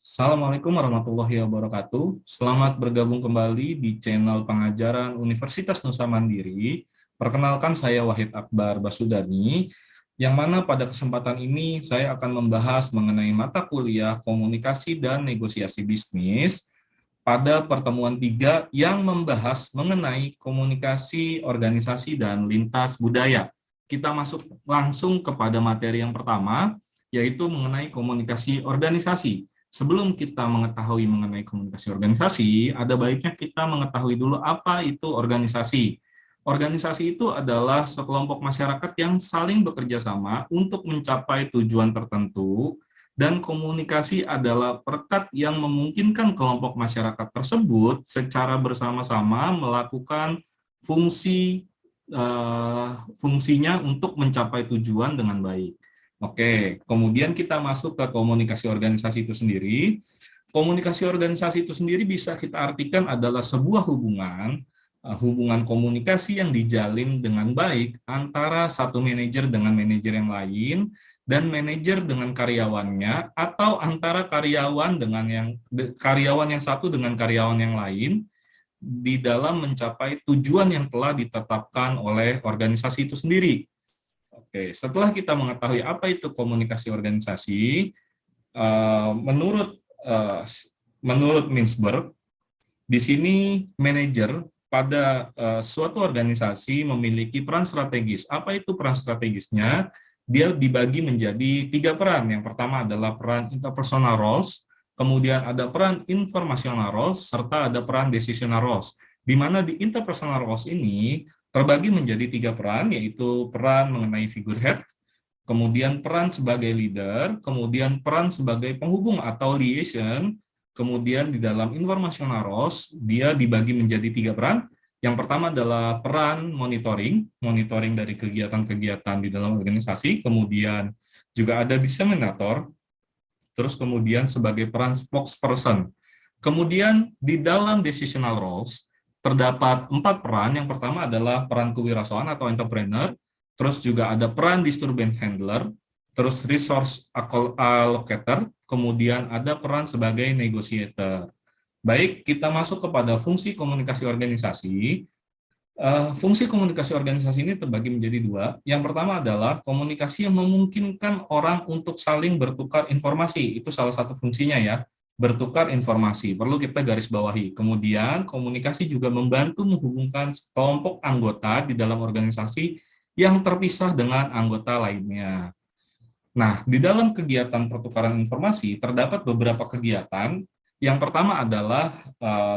Assalamualaikum warahmatullahi wabarakatuh. Selamat bergabung kembali di channel pengajaran Universitas Nusa Mandiri. Perkenalkan, saya Wahid Akbar Basudani, yang mana pada kesempatan ini saya akan membahas mengenai mata kuliah komunikasi dan negosiasi bisnis pada pertemuan 3 yang membahas mengenai komunikasi, organisasi, dan lintas budaya. Kita masuk langsung kepada materi yang pertama, yaitu mengenai komunikasi organisasi. Sebelum kita mengetahui mengenai komunikasi organisasi, ada baiknya kita mengetahui dulu apa itu organisasi. Organisasi itu adalah sekelompok masyarakat yang saling bekerja sama untuk mencapai tujuan tertentu, dan komunikasi adalah perekat yang memungkinkan kelompok masyarakat tersebut secara bersama-sama melakukan fungsinya untuk mencapai tujuan dengan baik. Oke, kemudian kita masuk ke komunikasi organisasi itu sendiri. Komunikasi organisasi itu sendiri bisa kita artikan adalah sebuah hubungan komunikasi yang dijalin dengan baik antara satu manajer dengan manajer yang lain, dan manajer dengan karyawannya, atau antara karyawan yang satu dengan karyawan yang lain di dalam mencapai tujuan yang telah ditetapkan oleh organisasi itu sendiri. Oke, setelah kita mengetahui apa itu komunikasi organisasi, menurut Mintzberg, di sini manajer pada suatu organisasi memiliki peran strategis. Apa itu peran strategisnya? Dia dibagi menjadi 3 peran. Yang pertama adalah peran interpersonal roles, kemudian ada peran informational roles, serta ada peran decisional roles. Di mana di interpersonal roles ini terbagi menjadi 3 peran, yaitu peran mengenai figurehead, kemudian peran sebagai leader, kemudian peran sebagai penghubung atau liaison. Kemudian di dalam informational roles, dia dibagi menjadi 3 peran. Yang pertama adalah peran monitoring dari kegiatan-kegiatan di dalam organisasi, kemudian juga ada disseminator, terus kemudian sebagai peran spokesperson. Kemudian di dalam decisional roles, terdapat 4 peran. Yang pertama adalah peran kewirausahaan atau entrepreneur, terus juga ada peran disturbance handler, terus resource allocator, kemudian ada peran sebagai negotiator. Baik, kita masuk kepada fungsi komunikasi organisasi. Fungsi komunikasi organisasi ini terbagi menjadi 2. Yang pertama adalah komunikasi yang memungkinkan orang untuk saling bertukar informasi. Itu salah satu fungsinya ya, bertukar informasi. Perlu kita garis bawahi. Kemudian komunikasi juga membantu menghubungkan kelompok anggota di dalam organisasi yang terpisah dengan anggota lainnya. Nah, di dalam kegiatan pertukaran informasi terdapat beberapa kegiatan. Yang pertama adalah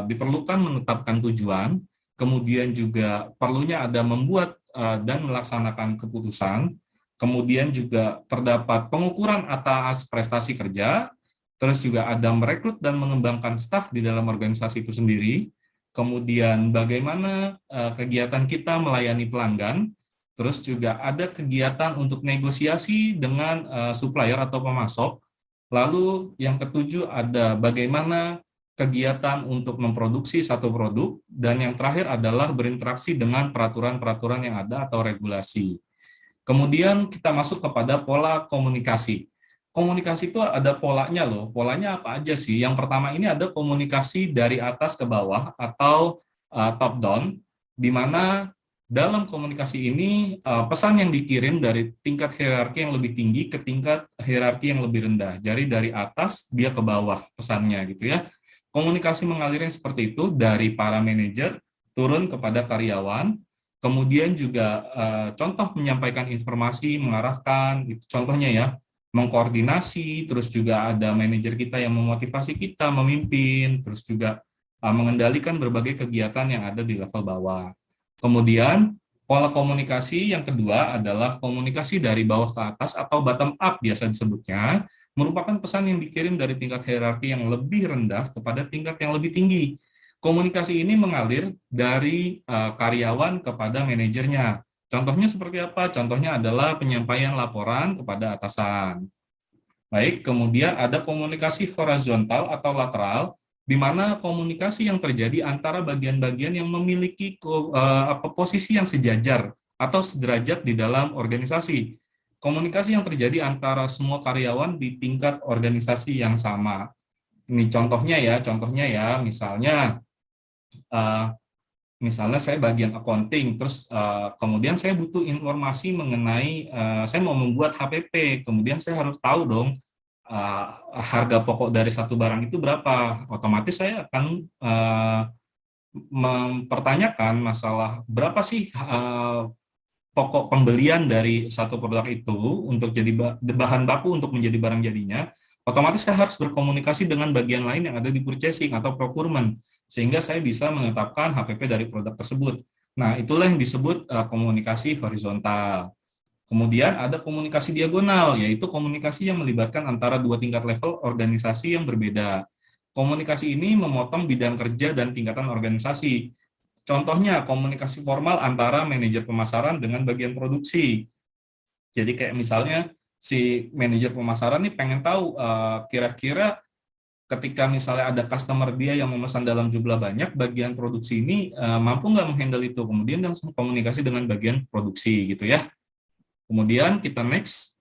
diperlukan menetapkan tujuan, kemudian juga perlunya ada membuat dan melaksanakan keputusan, kemudian juga terdapat pengukuran atas prestasi kerja, terus juga ada merekrut dan mengembangkan staf di dalam organisasi itu sendiri, kemudian bagaimana kegiatan kita melayani pelanggan, terus juga ada kegiatan untuk negosiasi dengan supplier atau pemasok. Lalu yang ketujuh ada bagaimana kegiatan untuk memproduksi satu produk, dan yang terakhir adalah berinteraksi dengan peraturan-peraturan yang ada atau regulasi. Kemudian kita masuk kepada pola komunikasi. Komunikasi itu ada polanya loh. Polanya apa aja sih? Yang pertama ini ada komunikasi dari atas ke bawah atau top down, di mana dalam komunikasi ini, pesan yang dikirim dari tingkat hierarki yang lebih tinggi ke tingkat hierarki yang lebih rendah. Jadi dari atas dia ke bawah pesannya gitu ya. Komunikasi mengalir yang seperti itu dari para manajer turun kepada karyawan. Kemudian juga contoh menyampaikan informasi, mengarahkan, itu contohnya ya, mengkoordinasi, terus juga ada manajer kita yang memotivasi kita, memimpin, terus juga mengendalikan berbagai kegiatan yang ada di level bawah. Kemudian, pola komunikasi yang kedua adalah komunikasi dari bawah ke atas atau bottom up biasa disebutnya, merupakan pesan yang dikirim dari tingkat hierarki yang lebih rendah kepada tingkat yang lebih tinggi. Komunikasi ini mengalir dari karyawan kepada manajernya. Contohnya seperti apa? Contohnya adalah penyampaian laporan kepada atasan. Baik, kemudian ada komunikasi horizontal atau lateral, di mana komunikasi yang terjadi antara bagian-bagian yang memiliki posisi yang sejajar atau sederajat di dalam organisasi. Komunikasi yang terjadi antara semua karyawan di tingkat organisasi yang sama. Ini contohnya ya, eh, misalnya saya bagian accounting, terus kemudian saya butuh informasi mengenai, saya mau membuat HPP, kemudian saya harus tahu dong uh, harga pokok dari satu barang itu berapa. Otomatis saya akan mempertanyakan masalah berapa sih pokok pembelian dari satu produk itu untuk jadi bahan baku untuk menjadi barang jadinya. Otomatis saya harus berkomunikasi dengan bagian lain yang ada di purchasing atau procurement, sehingga saya bisa menetapkan HPP dari produk tersebut. Nah, itulah yang disebut komunikasi horizontal. Kemudian ada komunikasi diagonal, yaitu komunikasi yang melibatkan antara dua tingkat level organisasi yang berbeda. Komunikasi ini memotong bidang kerja dan tingkatan organisasi. Contohnya, komunikasi formal antara manajer pemasaran dengan bagian produksi. Jadi kayak misalnya si manajer pemasaran nih pengen tahu kira-kira ketika misalnya ada customer dia yang memesan dalam jumlah banyak, bagian produksi ini mampu nggak menghandle itu. Kemudian langsung komunikasi dengan bagian produksi gitu ya. Kemudian kita next,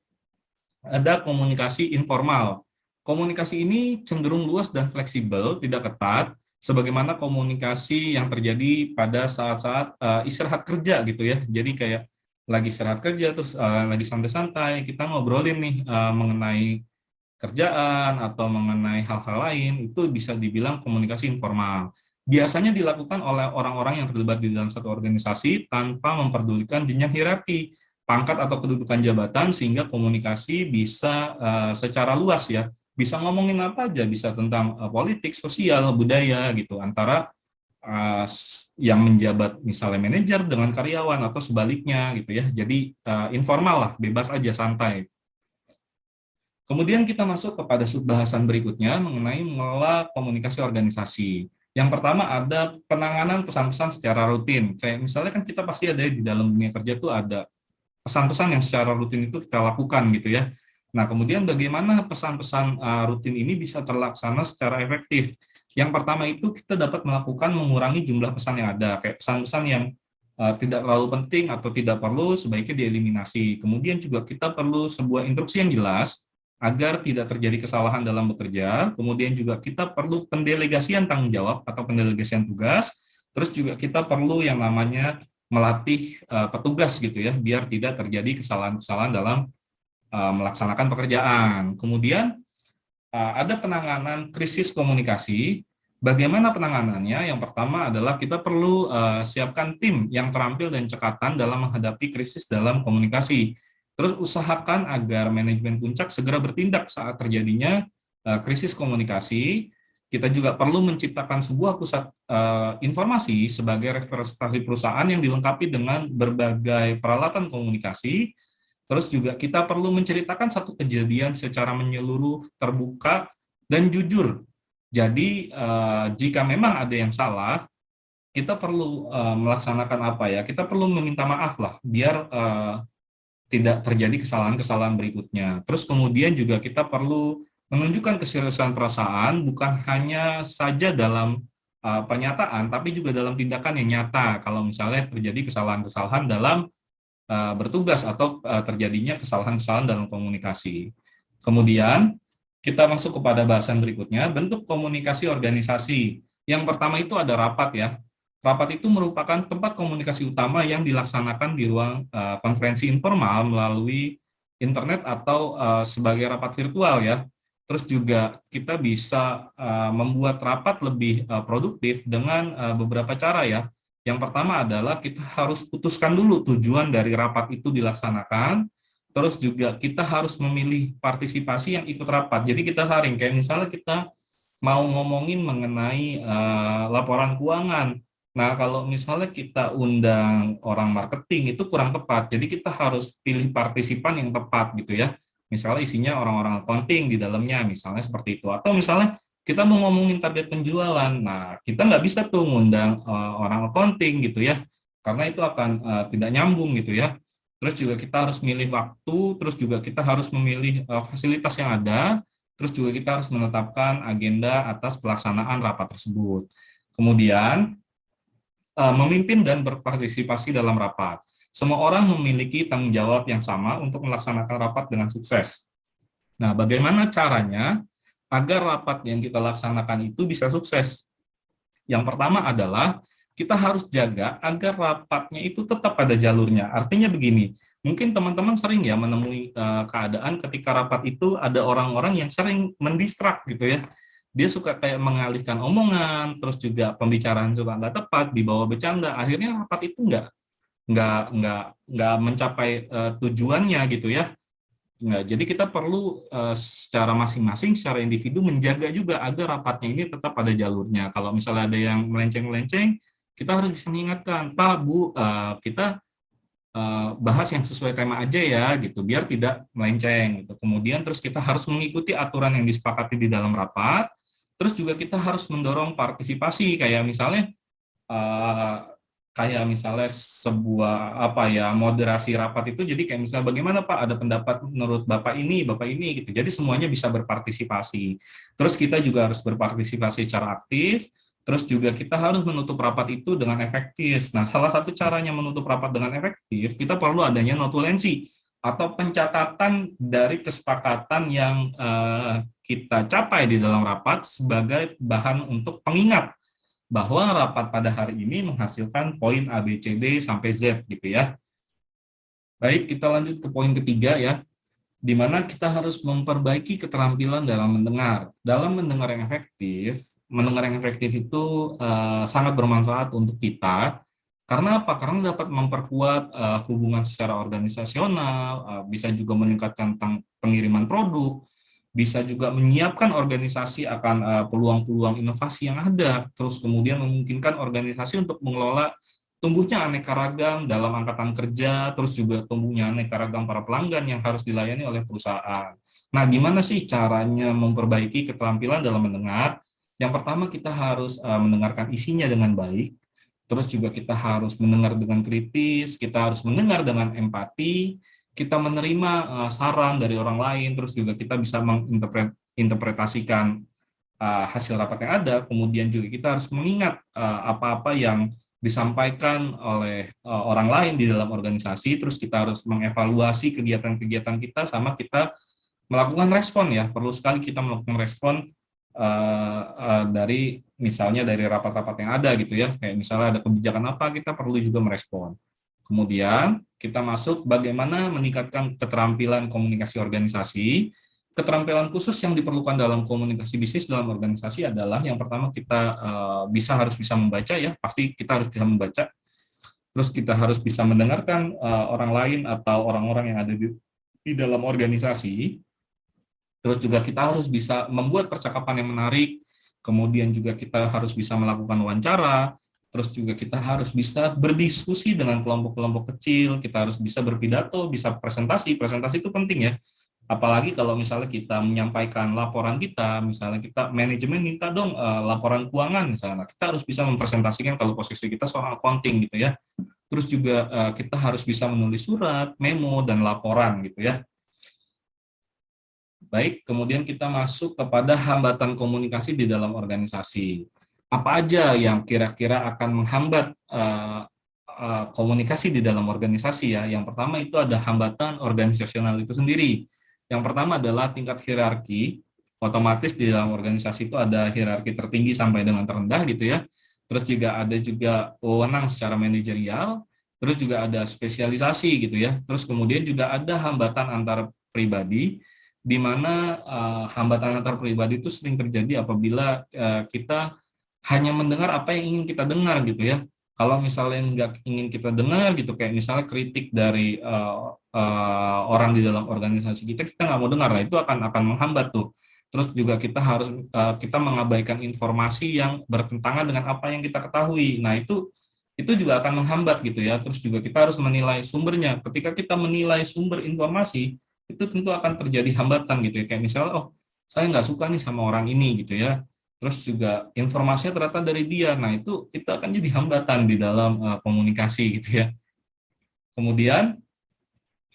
ada komunikasi informal. Komunikasi ini cenderung luas dan fleksibel, tidak ketat, sebagaimana komunikasi yang terjadi pada saat-saat istirahat kerja gitu ya. Jadi kayak lagi istirahat kerja, terus lagi santai-santai, kita ngobrolin nih mengenai kerjaan atau mengenai hal-hal lain, itu bisa dibilang komunikasi informal. Biasanya dilakukan oleh orang-orang yang terlibat di dalam satu organisasi tanpa memperdulikan jenjang hierarki, pangkat atau kedudukan jabatan, sehingga komunikasi bisa secara luas ya, bisa ngomongin apa aja, bisa tentang politik, sosial, budaya gitu, antara yang menjabat misalnya manajer dengan karyawan atau sebaliknya gitu ya. Jadi informal lah, bebas aja, santai. Kemudian kita masuk kepada subbahasan berikutnya mengenai mengelola komunikasi organisasi. Yang pertama ada penanganan pesan-pesan secara rutin. Kayak misalnya kan kita pasti ada di dalam dunia kerja tuh ada pesan-pesan yang secara rutin itu kita lakukan gitu ya. Nah, kemudian bagaimana pesan-pesan rutin ini bisa terlaksana secara efektif? Yang pertama itu kita dapat melakukan mengurangi jumlah pesan yang ada, kayak pesan-pesan yang tidak terlalu penting atau tidak perlu sebaiknya dieliminasi. Kemudian juga kita perlu sebuah instruksi yang jelas agar tidak terjadi kesalahan dalam bekerja. Kemudian juga kita perlu pendelegasian tanggung jawab atau pendelegasian tugas. Terus juga kita perlu yang namanya melatih petugas gitu ya, biar tidak terjadi kesalahan-kesalahan dalam melaksanakan pekerjaan. Kemudian ada penanganan krisis komunikasi. Bagaimana penanganannya? Yang pertama adalah kita perlu siapkan tim yang terampil dan cekatan dalam menghadapi krisis dalam komunikasi. Terus usahakan agar manajemen puncak segera bertindak saat terjadinya krisis komunikasi. Kita juga perlu menciptakan sebuah pusat informasi sebagai representasi perusahaan yang dilengkapi dengan berbagai peralatan komunikasi. Terus juga kita perlu menceritakan satu kejadian secara menyeluruh, terbuka, dan jujur. Jadi jika memang ada yang salah, kita perlu melaksanakan apa ya? Kita perlu meminta maaf lah, biar tidak terjadi kesalahan-kesalahan berikutnya. Terus kemudian juga kita perlu menunjukkan keseriusan perasaan bukan hanya saja dalam pernyataan, tapi juga dalam tindakan yang nyata. Kalau misalnya terjadi kesalahan-kesalahan dalam bertugas atau terjadinya kesalahan-kesalahan dalam komunikasi. Kemudian kita masuk kepada bahasan berikutnya, bentuk komunikasi organisasi. Yang pertama itu ada rapat ya. Rapat itu merupakan tempat komunikasi utama yang dilaksanakan di ruang konferensi informal melalui internet atau sebagai rapat virtual ya. Terus juga kita bisa membuat rapat lebih produktif dengan beberapa cara ya. Yang pertama adalah kita harus putuskan dulu tujuan dari rapat itu dilaksanakan, terus juga kita harus memilih partisipasi yang ikut rapat. Jadi kita saring, kayak misalnya kita mau ngomongin mengenai laporan keuangan. Nah, kalau misalnya kita undang orang marketing itu kurang tepat. Jadi kita harus pilih partisipan yang tepat gitu ya. Misalnya isinya orang-orang accounting di dalamnya, misalnya seperti itu. Atau misalnya kita mau ngomongin target penjualan. Nah, kita nggak bisa tuh ngundang orang accounting gitu ya. Karena itu akan tidak nyambung gitu ya. Terus juga kita harus milih waktu, terus juga kita harus memilih fasilitas yang ada, terus juga kita harus menetapkan agenda atas pelaksanaan rapat tersebut. Kemudian, memimpin dan berpartisipasi dalam rapat. Semua orang memiliki tanggung jawab yang sama untuk melaksanakan rapat dengan sukses. Nah, bagaimana caranya agar rapat yang kita laksanakan itu bisa sukses. Yang pertama adalah kita harus jaga agar rapatnya itu tetap pada jalurnya. Artinya begini, mungkin teman-teman sering ya menemui keadaan ketika rapat itu ada orang-orang yang sering mendistrak gitu ya. Dia suka kayak mengalihkan omongan, terus juga pembicaraan juga nggak tepat, dibawa bercanda. Akhirnya rapat itu nggak mencapai tujuannya gitu ya. Nah, jadi kita perlu secara masing-masing, secara individu menjaga juga agar rapatnya ini tetap pada jalurnya. Kalau misalnya ada yang melenceng-melenceng, kita harus bisa mengingatkan, Pak, Bu, kita bahas yang sesuai tema aja ya, gitu, biar tidak melenceng. Gitu. Kemudian terus kita harus mengikuti aturan yang disepakati di dalam rapat. Terus juga kita harus mendorong partisipasi, eh, kayak misalnya sebuah apa ya moderasi rapat itu, jadi kayak misalnya bagaimana Pak, ada pendapat menurut Bapak ini gitu, jadi semuanya bisa berpartisipasi. Terus kita juga harus berpartisipasi secara aktif. Terus juga kita harus menutup rapat itu dengan efektif. Nah, salah satu caranya menutup rapat dengan efektif, kita perlu adanya notulensi atau pencatatan dari kesepakatan yang kita capai di dalam rapat sebagai bahan untuk pengingat bahwa rapat pada hari ini menghasilkan poin A, B, C, D, sampai Z gitu ya. Baik, kita lanjut ke poin ketiga ya, di mana kita harus memperbaiki keterampilan dalam mendengar. Dalam mendengar yang efektif itu sangat bermanfaat untuk kita. Karena apa? Karena dapat memperkuat hubungan secara organisasional, bisa juga meningkatkan pengiriman produk, bisa juga menyiapkan organisasi akan peluang-peluang inovasi yang ada, terus kemudian memungkinkan organisasi untuk mengelola tumbuhnya aneka ragam dalam angkatan kerja, terus juga tumbuhnya aneka ragam para pelanggan yang harus dilayani oleh perusahaan. Nah, gimana sih caranya memperbaiki keterampilan dalam mendengar? Yang pertama, kita harus mendengarkan isinya dengan baik, terus juga kita harus mendengar dengan kritis, kita harus mendengar dengan empati, kita menerima saran dari orang lain, terus juga kita bisa menginterpretasikan hasil rapat yang ada, kemudian juga kita harus mengingat apa-apa yang disampaikan oleh orang lain di dalam organisasi, terus kita harus mengevaluasi kegiatan-kegiatan kita, sama kita melakukan respon ya, perlu sekali kita melakukan respon dari misalnya dari rapat-rapat yang ada gitu ya, kayak misalnya ada kebijakan apa, kita perlu juga merespon. Kemudian kita masuk bagaimana meningkatkan keterampilan komunikasi organisasi. Keterampilan khusus yang diperlukan dalam komunikasi bisnis dalam organisasi adalah yang pertama kita harus bisa membaca ya, pasti kita harus bisa membaca. Terus kita harus bisa mendengarkan orang lain atau orang-orang yang ada di dalam organisasi. Terus juga kita harus bisa membuat percakapan yang menarik. Kemudian juga kita harus bisa melakukan wawancara. Terus juga kita harus bisa berdiskusi dengan kelompok-kelompok kecil, kita harus bisa berpidato, bisa presentasi. Presentasi itu penting ya. Apalagi kalau misalnya kita menyampaikan laporan kita, misalnya kita manajemen minta dong laporan keuangan misalnya, kita harus bisa mempresentasikan kalau posisi kita soal accounting gitu ya. Terus juga kita harus bisa menulis surat, memo, dan laporan gitu ya. Baik, kemudian kita masuk kepada hambatan komunikasi di dalam organisasi. Apa aja yang kira-kira akan menghambat komunikasi di dalam organisasi ya? Yang pertama itu ada hambatan organisasional itu sendiri. Yang pertama adalah tingkat hierarki. Otomatis di dalam organisasi itu ada hierarki tertinggi sampai dengan terendah gitu ya. Terus juga ada juga wewenang secara manajerial. Terus juga ada spesialisasi gitu ya. Terus kemudian juga ada hambatan antar pribadi, di mana hambatan antar pribadi itu sering terjadi apabila kita hanya mendengar apa yang ingin kita dengar gitu ya. Kalau misalnya nggak ingin kita dengar gitu, kayak misalnya kritik dari orang di dalam organisasi kita nggak mau dengar, nah itu akan menghambat tuh. Terus juga kita mengabaikan informasi yang bertentangan dengan apa yang kita ketahui. Nah itu juga akan menghambat gitu ya. Terus juga kita harus menilai sumbernya. Ketika kita menilai sumber informasi, itu tentu akan terjadi hambatan gitu ya, kayak misalnya saya nggak suka nih sama orang ini gitu ya, terus juga informasinya ternyata dari dia, nah itu akan jadi hambatan di dalam komunikasi gitu ya. Kemudian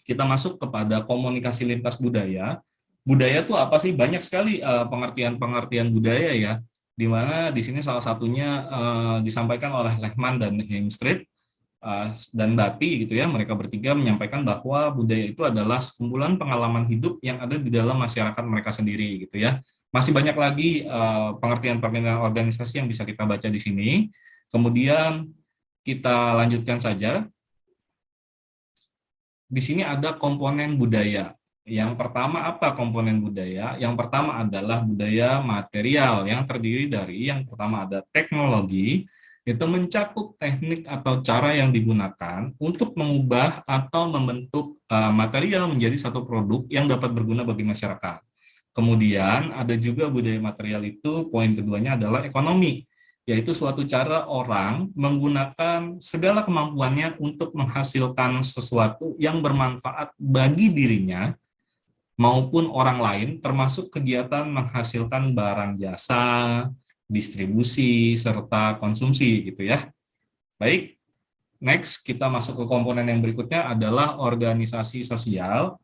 kita masuk kepada komunikasi lintas budaya. Budaya itu apa sih? Banyak sekali pengertian-pengertian budaya ya, di mana di sini salah satunya disampaikan oleh Lehman dan Heimstreit dan Bati gitu ya, mereka bertiga menyampaikan bahwa budaya itu adalah sekumpulan pengalaman hidup yang ada di dalam masyarakat mereka sendiri gitu ya. Masih banyak lagi pengertian-pengertian organisasi yang bisa kita baca di sini. Kemudian kita lanjutkan saja. Di sini ada komponen budaya. Yang pertama apa komponen budaya? Yang pertama adalah budaya material yang terdiri dari yang pertama ada teknologi, itu mencakup teknik atau cara yang digunakan untuk mengubah atau membentuk material menjadi satu produk yang dapat berguna bagi masyarakat. Kemudian ada juga budaya material itu, poin keduanya adalah ekonomi, yaitu suatu cara orang menggunakan segala kemampuannya untuk menghasilkan sesuatu yang bermanfaat bagi dirinya maupun orang lain, termasuk kegiatan menghasilkan barang jasa, distribusi, serta konsumsi gitu ya. Baik, next kita masuk ke komponen yang berikutnya adalah organisasi sosial.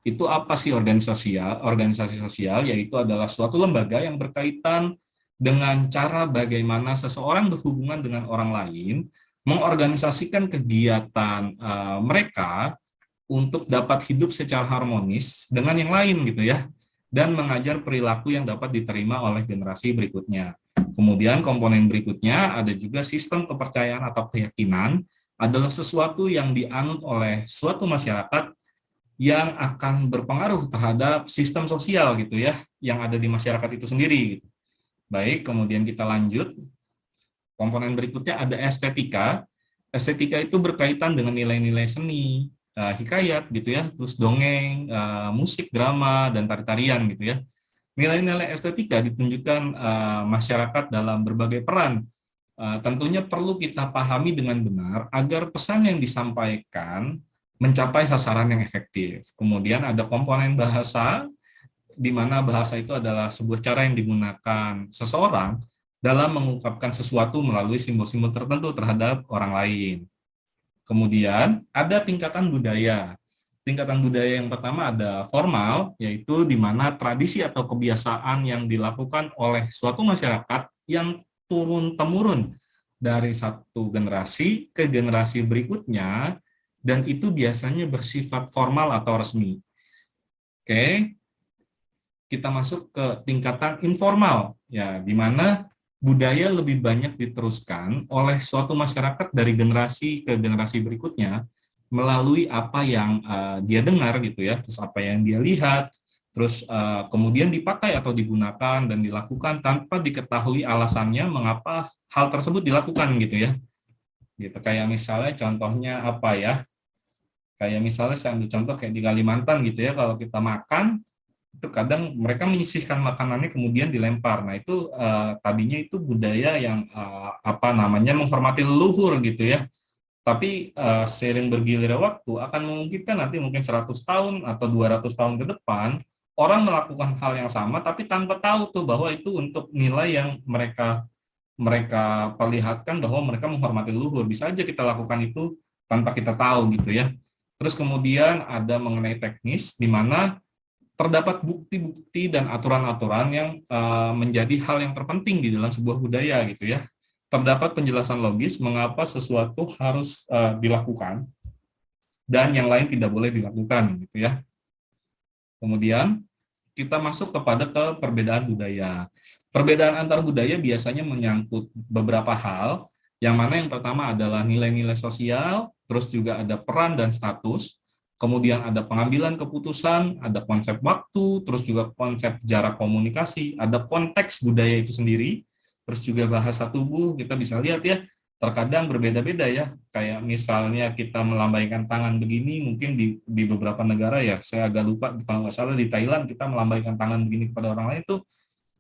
Itu apa sih organisasi sosial? Organisasi sosial yaitu adalah suatu lembaga yang berkaitan dengan cara bagaimana seseorang berhubungan dengan orang lain, mengorganisasikan kegiatan mereka untuk dapat hidup secara harmonis dengan yang lain gitu ya, dan mengajar perilaku yang dapat diterima oleh generasi berikutnya. Kemudian komponen berikutnya ada juga sistem kepercayaan atau keyakinan adalah sesuatu yang dianut oleh suatu masyarakat yang akan berpengaruh terhadap sistem sosial gitu ya, yang ada di masyarakat itu sendiri gitu. Baik, kemudian kita lanjut. Komponen berikutnya ada estetika. Estetika itu berkaitan dengan nilai-nilai seni, hikayat gitu ya, terus dongeng, musik, drama, dan tari-tarian gitu ya. Nilai-nilai estetika ditunjukkan masyarakat dalam berbagai peran. Tentunya perlu kita pahami dengan benar agar pesan yang disampaikan mencapai sasaran yang efektif. Kemudian ada komponen bahasa, di mana bahasa itu adalah sebuah cara yang digunakan seseorang dalam mengungkapkan sesuatu melalui simbol-simbol tertentu terhadap orang lain. Kemudian ada tingkatan budaya. Tingkatan budaya yang pertama ada formal, yaitu di mana tradisi atau kebiasaan yang dilakukan oleh suatu masyarakat yang turun-temurun dari satu generasi ke generasi berikutnya, dan itu biasanya bersifat formal atau resmi. Oke, kita masuk ke tingkatan informal, ya, di mana budaya lebih banyak diteruskan oleh suatu masyarakat dari generasi ke generasi berikutnya melalui apa yang dia dengar gitu ya, terus apa yang dia lihat, terus kemudian dipakai atau digunakan dan dilakukan tanpa diketahui alasannya mengapa hal tersebut dilakukan gitu ya. Gitu, kayak misalnya contohnya apa ya? Kayak misalnya saya ambil contoh kayak di Kalimantan gitu ya, kalau kita makan itu kadang mereka menyisihkan makanannya kemudian dilempar. Nah itu tadinya itu budaya yang apa namanya menghormati leluhur gitu ya. Tapi seiring bergilirnya waktu akan memungkinkan nanti mungkin 100 tahun atau 200 tahun ke depan orang melakukan hal yang sama tapi tanpa tahu tuh bahwa itu untuk nilai yang mereka mereka perlihatkan bahwa mereka menghormati leluhur. Bisa aja kita lakukan itu tanpa kita tahu gitu ya. Terus kemudian ada mengenai teknis di mana terdapat bukti-bukti dan aturan-aturan yang menjadi hal yang terpenting di dalam sebuah budaya gitu ya. Terdapat penjelasan logis mengapa sesuatu harus dilakukan dan yang lain tidak boleh dilakukan gitu ya. Kemudian kita masuk kepada perbedaan budaya. Perbedaan antar budaya biasanya menyangkut beberapa hal, yang mana yang pertama adalah nilai-nilai sosial, terus juga ada peran dan status, kemudian ada pengambilan keputusan, ada konsep waktu, terus juga konsep jarak komunikasi, ada konteks budaya itu sendiri, terus juga bahasa tubuh, kita bisa lihat ya, terkadang berbeda-beda ya, kayak misalnya kita melambaikan tangan begini, mungkin di beberapa negara ya, saya agak lupa, kalau nggak salah di Thailand kita melambaikan tangan begini kepada orang lain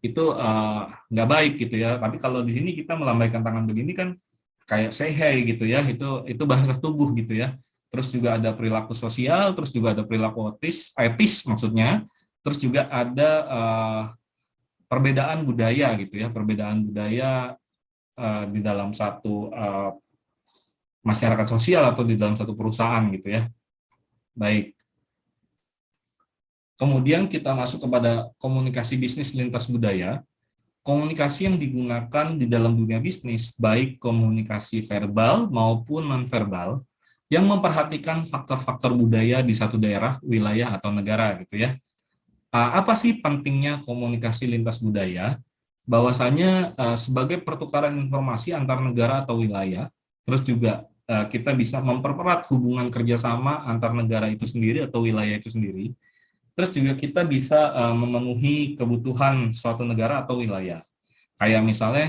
itu nggak baik gitu ya, tapi kalau di sini kita melambaikan tangan begini kan kayak say hey gitu ya, itu bahasa tubuh gitu ya. Terus juga ada perilaku sosial, terus juga ada perilaku etis maksudnya, terus juga ada perbedaan budaya gitu ya, perbedaan budaya di dalam satu masyarakat sosial atau di dalam satu perusahaan gitu ya. Baik. Kemudian kita masuk kepada komunikasi bisnis lintas budaya. Komunikasi yang digunakan di dalam dunia bisnis, baik komunikasi verbal maupun nonverbal, yang memperhatikan faktor-faktor budaya di satu daerah, wilayah, atau negara gitu ya. Apa sih pentingnya komunikasi lintas budaya? Bahwasanya sebagai pertukaran informasi antar negara atau wilayah, terus juga kita bisa mempererat hubungan kerjasama antar negara itu sendiri atau wilayah itu sendiri. Terus juga kita bisa memenuhi kebutuhan suatu negara atau wilayah. Kayak misalnya,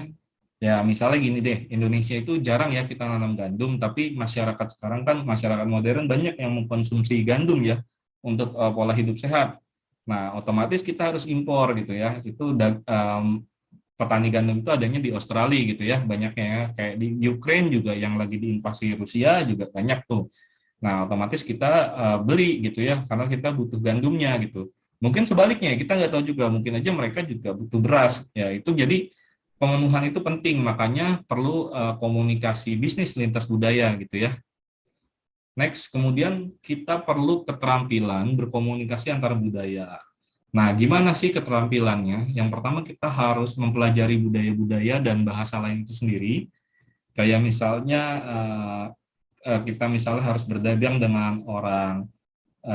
ya misalnya gini deh, Indonesia itu jarang ya kita nanam gandum, tapi masyarakat sekarang kan masyarakat modern banyak yang mengkonsumsi gandum ya untuk pola hidup sehat. Nah, otomatis kita harus impor gitu ya. Itu petani gandum itu adanya di Australia gitu ya, banyaknya ya. Kayak di Ukraine juga yang lagi diinvasi Rusia juga banyak tuh. Nah, otomatis kita beli gitu ya, karena kita butuh gandumnya gitu. Mungkin sebaliknya, kita nggak tahu juga, mungkin aja mereka juga butuh beras. Ya, itu jadi pemenuhan itu penting, makanya perlu komunikasi bisnis lintas budaya gitu ya. Next, kemudian kita perlu keterampilan berkomunikasi antar budaya. Nah, gimana sih keterampilannya? Yang pertama kita harus mempelajari budaya-budaya dan bahasa lain itu sendiri. Kayak misalnya kita misalnya harus berdagang dengan orang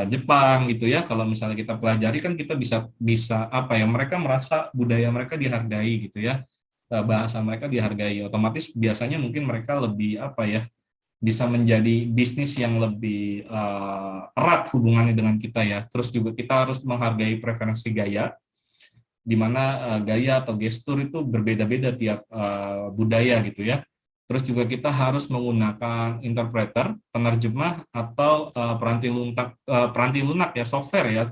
Jepang gitu ya. Kalau misalnya kita pelajari kan kita bisa bisa apa ya? Mereka merasa budaya mereka dihargai gitu ya. Bahasa mereka dihargai. Otomatis biasanya mungkin mereka lebih apa ya? Bisa menjadi bisnis yang lebih erat hubungannya dengan kita ya. Terus juga kita harus menghargai preferensi gaya, di mana gaya atau gestur itu berbeda-beda tiap budaya gitu ya. Terus juga kita harus menggunakan interpreter, penerjemah atau peranti lunak ya, software ya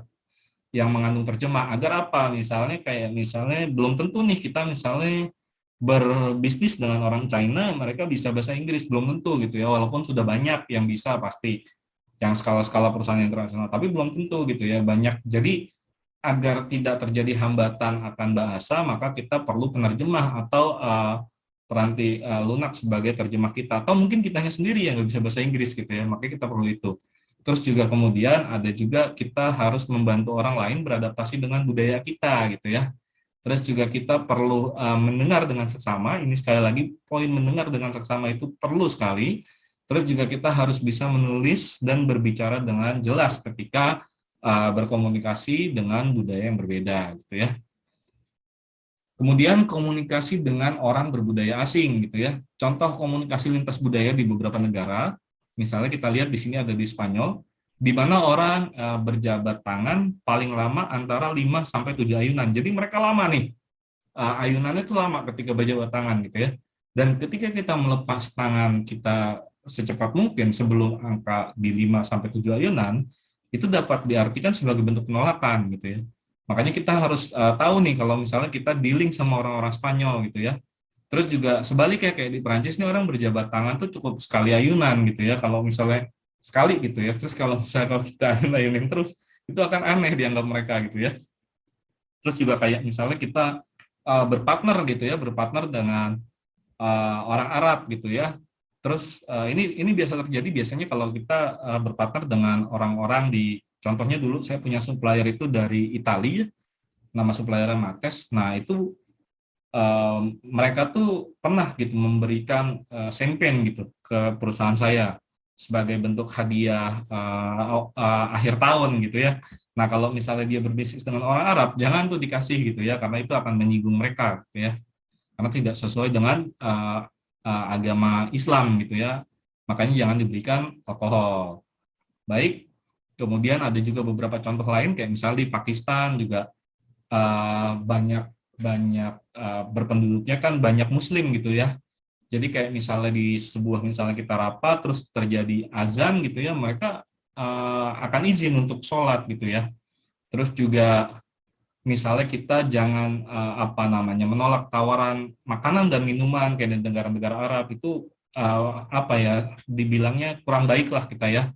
yang mengandung terjemah. Agar apa? Misalnya kayak misalnya belum tentu nih kita misalnya berbisnis dengan orang China, mereka bisa bahasa Inggris, belum tentu gitu ya, walaupun sudah banyak yang bisa pasti, yang skala-skala perusahaan internasional, tapi belum tentu gitu ya, banyak. Jadi agar tidak terjadi hambatan akan bahasa, maka kita perlu penerjemah atau peranti lunak sebagai terjemah kita, atau mungkin kitanya sendiri yang nggak bisa bahasa Inggris gitu ya, makanya kita perlu itu. Terus juga kemudian ada juga kita harus membantu orang lain beradaptasi dengan budaya kita gitu ya. Terus juga kita perlu mendengar dengan seksama. Ini sekali lagi poin mendengar dengan seksama itu perlu sekali. Terus juga kita harus bisa menulis dan berbicara dengan jelas ketika berkomunikasi dengan budaya yang berbeda, gitu ya. Kemudian komunikasi dengan orang berbudaya asing, gitu ya. Contoh komunikasi lintas budaya di beberapa negara, misalnya kita lihat di sini ada di Spanyol, di mana orang berjabat tangan paling lama antara 5 sampai 7 ayunan. Jadi mereka lama nih, ayunannya itu lama ketika berjabat tangan gitu ya. Dan ketika kita melepas tangan kita secepat mungkin sebelum angka di 5 sampai 7 ayunan, itu dapat diartikan sebagai bentuk penolakan gitu ya. Makanya kita harus tahu nih kalau misalnya kita dealing sama orang-orang Spanyol gitu ya. Terus juga sebaliknya kayak di Perancis nih orang berjabat tangan tuh cukup sekali ayunan gitu ya. Kalau misalnya sekali gitu ya. Terus kalau misalnya kalau kita ayunin terus itu akan aneh dianggap mereka gitu ya. Terus juga kayak misalnya kita berpartner gitu ya, berpartner dengan orang Arab gitu ya. Terus ini biasa terjadi biasanya kalau kita berpartner dengan orang-orang di, contohnya dulu saya punya supplier itu dari Italia, nama suppliernya Mates. Nah itu mereka tuh pernah gitu memberikan champagne gitu ke perusahaan saya sebagai bentuk hadiah akhir tahun gitu ya. Nah kalau misalnya dia berbisnis dengan orang Arab, jangan tuh dikasih gitu ya, karena itu akan menyinggung mereka gitu ya, karena tidak sesuai dengan agama Islam gitu ya. Makanya jangan diberikan alkohol. Baik, kemudian ada juga beberapa contoh lain kayak misalnya di Pakistan juga banyak banyak berpenduduknya kan banyak Muslim gitu ya. Jadi kayak misalnya di sebuah misalnya kita rapat terus terjadi azan gitu ya, mereka akan izin untuk sholat gitu ya. Terus juga misalnya kita jangan apa namanya menolak tawaran makanan dan minuman kayak di negara-negara Arab itu apa ya dibilangnya kurang baik lah kita ya.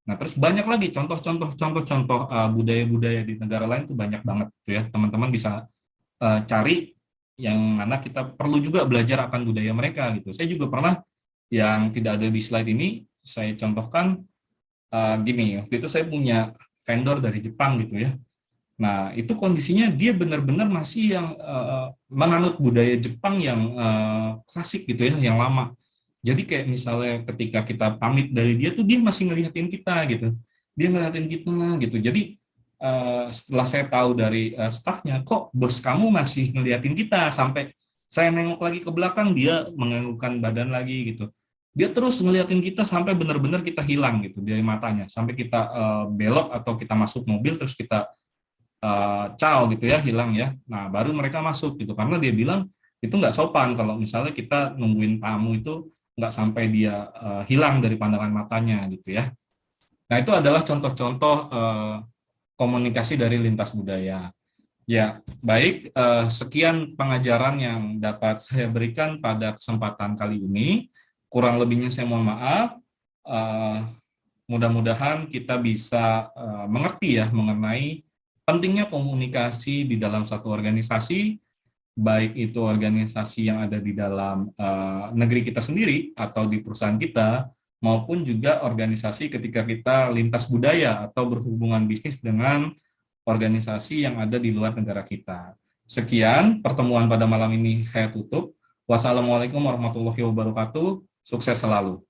Nah terus banyak lagi contoh-contoh budaya-budaya di negara lain tuh banyak banget gitu ya. Teman-teman bisa cari yang mana kita perlu juga belajar akan budaya mereka gitu. Saya juga pernah yang tidak ada di slide ini saya contohkan gini, waktu itu saya punya vendor dari Jepang gitu ya. Nah, itu kondisinya dia benar-benar masih yang menganut budaya Jepang yang klasik gitu ya, yang lama. Jadi kayak misalnya ketika kita pamit dari dia tuh dia masih ngeliatin kita gitu. Dia ngeliatin kita gitu. Jadi setelah saya tahu dari stafnya, kok bos kamu masih ngeliatin kita, sampai saya nengok lagi ke belakang, dia menganggukkan badan lagi gitu. Dia terus ngeliatin kita sampai benar-benar kita hilang gitu dari matanya, sampai kita belok atau kita masuk mobil terus kita ciao gitu ya, hilang ya. Nah, baru mereka masuk gitu, karena dia bilang itu nggak sopan kalau misalnya kita nungguin tamu itu nggak sampai dia hilang dari pandangan matanya gitu ya. Nah, itu adalah contoh-contoh komunikasi dari lintas budaya. Ya, baik, sekian pengajaran yang dapat saya berikan pada kesempatan kali ini. Kurang lebihnya saya mohon maaf. Mudah-mudahan kita bisa mengerti ya mengenai pentingnya komunikasi di dalam satu organisasi, baik itu organisasi yang ada di dalam negeri kita sendiri atau di perusahaan kita, maupun juga organisasi ketika kita lintas budaya atau berhubungan bisnis dengan organisasi yang ada di luar negara kita. Sekian pertemuan pada malam ini saya tutup. Wassalamualaikum warahmatullahi wabarakatuh. Sukses selalu.